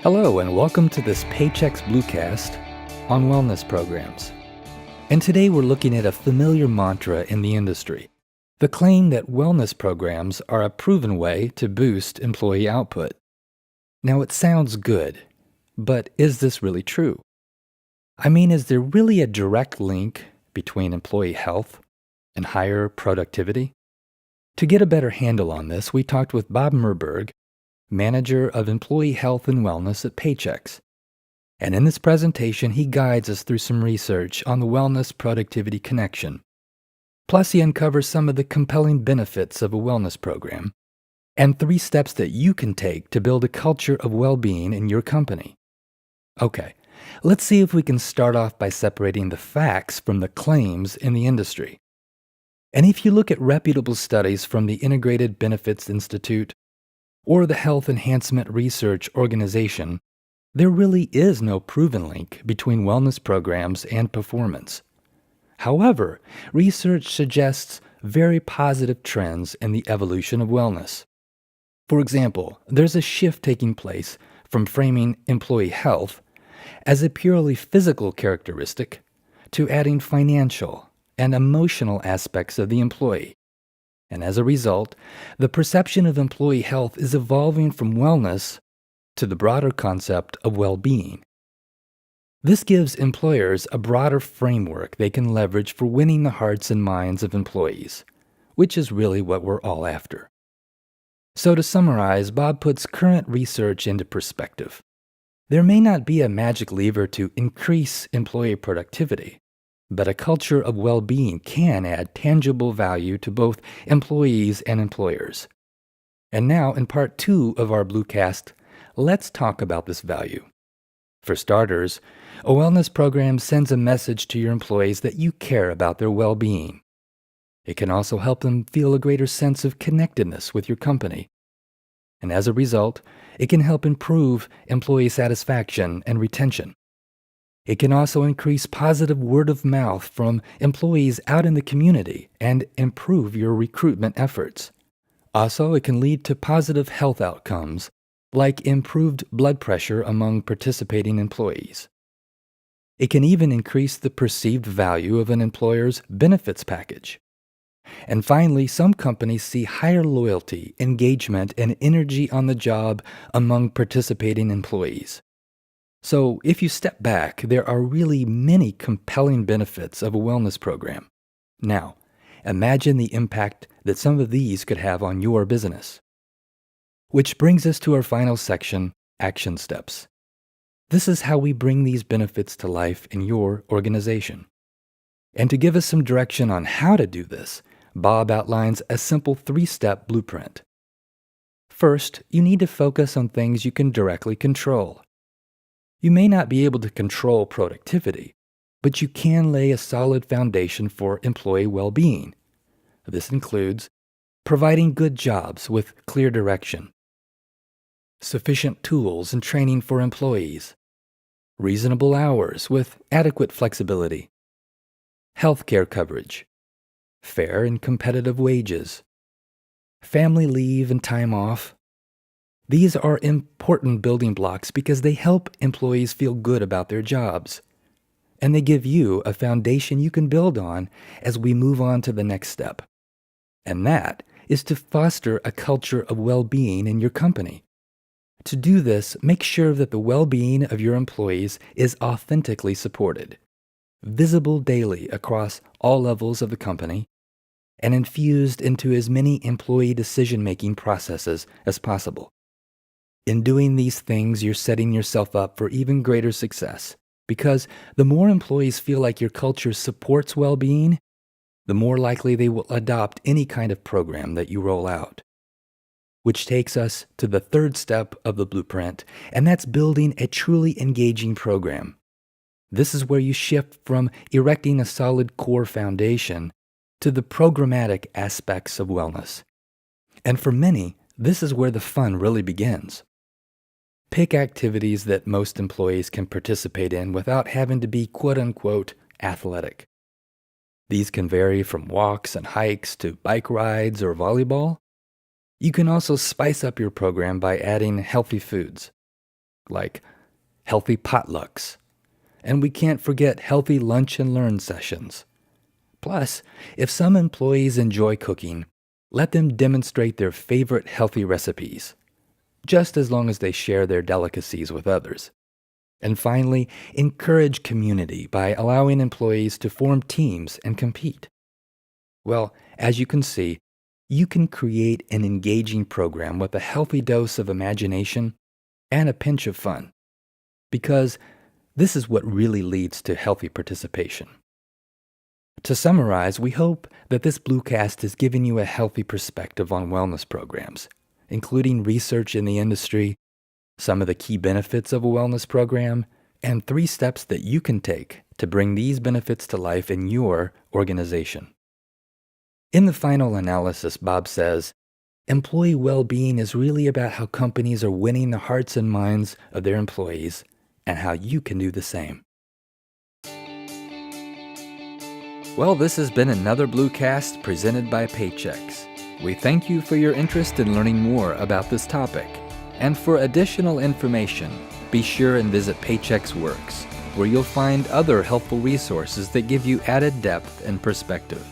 Hello, and welcome to this Paychex Blue Cast on wellness programs. And today we're looking at a familiar mantra in the industry, the claim that wellness programs are a proven way to boost employee output. Now, it sounds good, but is this really true? I mean, is there really a direct link between employee health and higher productivity? To get a better handle on this, we talked with Bodmer Berg, Manager of Employee Health and Wellness at Paychex. And in this presentation, he guides us through some research on the wellness-productivity connection. Plus, he uncovers some of the compelling benefits of a wellness program and 3 steps that you can take to build a culture of well-being in your company. Okay, let's see if we can start off by separating the facts from the claims in the industry. And if you look at reputable studies from the Integrated Benefits Institute or the Health Enhancement Research Organization, there really is no proven link between wellness programs and performance. However, research suggests very positive trends in the evolution of wellness. For example, there's a shift taking place from framing employee health as a purely physical characteristic to adding financial and emotional aspects of the employee. And as a result, the perception of employee health is evolving from wellness to the broader concept of well-being. This gives employers a broader framework they can leverage for winning the hearts and minds of employees, which is really what we're all after. So to summarize, Bob puts current research into perspective. There may not be a magic lever to increase employee productivity, but a culture of well-being can add tangible value to both employees and employers. And now, in part 2 of our Bluecast, let's talk about this value. For starters, a wellness program sends a message to your employees that you care about their well-being. It can also help them feel a greater sense of connectedness with your company. And as a result, it can help improve employee satisfaction and retention. It can also increase positive word of mouth from employees out in the community and improve your recruitment efforts. Also, it can lead to positive health outcomes, like improved blood pressure among participating employees. It can even increase the perceived value of an employer's benefits package. And finally, some companies see higher loyalty, engagement, and energy on the job among participating employees. So, if you step back, there are really many compelling benefits of a wellness program. Now, imagine the impact that some of these could have on your business. Which brings us to our final section, action steps. This is how we bring these benefits to life in your organization. And to give us some direction on how to do this, Bob outlines a simple 3-step blueprint. First, you need to focus on things you can directly control. You may not be able to control productivity, but you can lay a solid foundation for employee well-being. This includes providing good jobs with clear direction, sufficient tools and training for employees, reasonable hours with adequate flexibility, healthcare coverage, fair and competitive wages, family leave and time off. These are important building blocks because they help employees feel good about their jobs, and they give you a foundation you can build on as we move on to the next step. And that is to foster a culture of well-being in your company. To do this, make sure that the well-being of your employees is authentically supported, visible daily across all levels of the company, and infused into as many employee decision-making processes as possible. In doing these things, you're setting yourself up for even greater success, because the more employees feel like your culture supports well-being, the more likely they will adopt any kind of program that you roll out. Which takes us to the 3rd step of the blueprint, and that's building a truly engaging program. This is where you shift from erecting a solid core foundation to the programmatic aspects of wellness. And for many, this is where the fun really begins. Pick activities that most employees can participate in without having to be quote-unquote athletic. These can vary from walks and hikes to bike rides or volleyball. You can also spice up your program by adding healthy foods, like healthy potlucks. And we can't forget healthy lunch and learn sessions. Plus, if some employees enjoy cooking, let them demonstrate their favorite healthy recipes, just as long as they share their delicacies with others. And finally, encourage community by allowing employees to form teams and compete. Well, as you can see, you can create an engaging program with a healthy dose of imagination and a pinch of fun, because this is what really leads to healthy participation. To summarize, we hope that this Bluecast has given you a healthy perspective on wellness programs, including research in the industry, some of the key benefits of a wellness program, and 3 steps that you can take to bring these benefits to life in your organization. In the final analysis, Bob says, employee well-being is really about how companies are winning the hearts and minds of their employees and how you can do the same. Well, this has been another Bluecast presented by Paychex. We thank you for your interest in learning more about this topic. And for additional information, be sure and visit Paychex Works, where you'll find other helpful resources that give you added depth and perspective.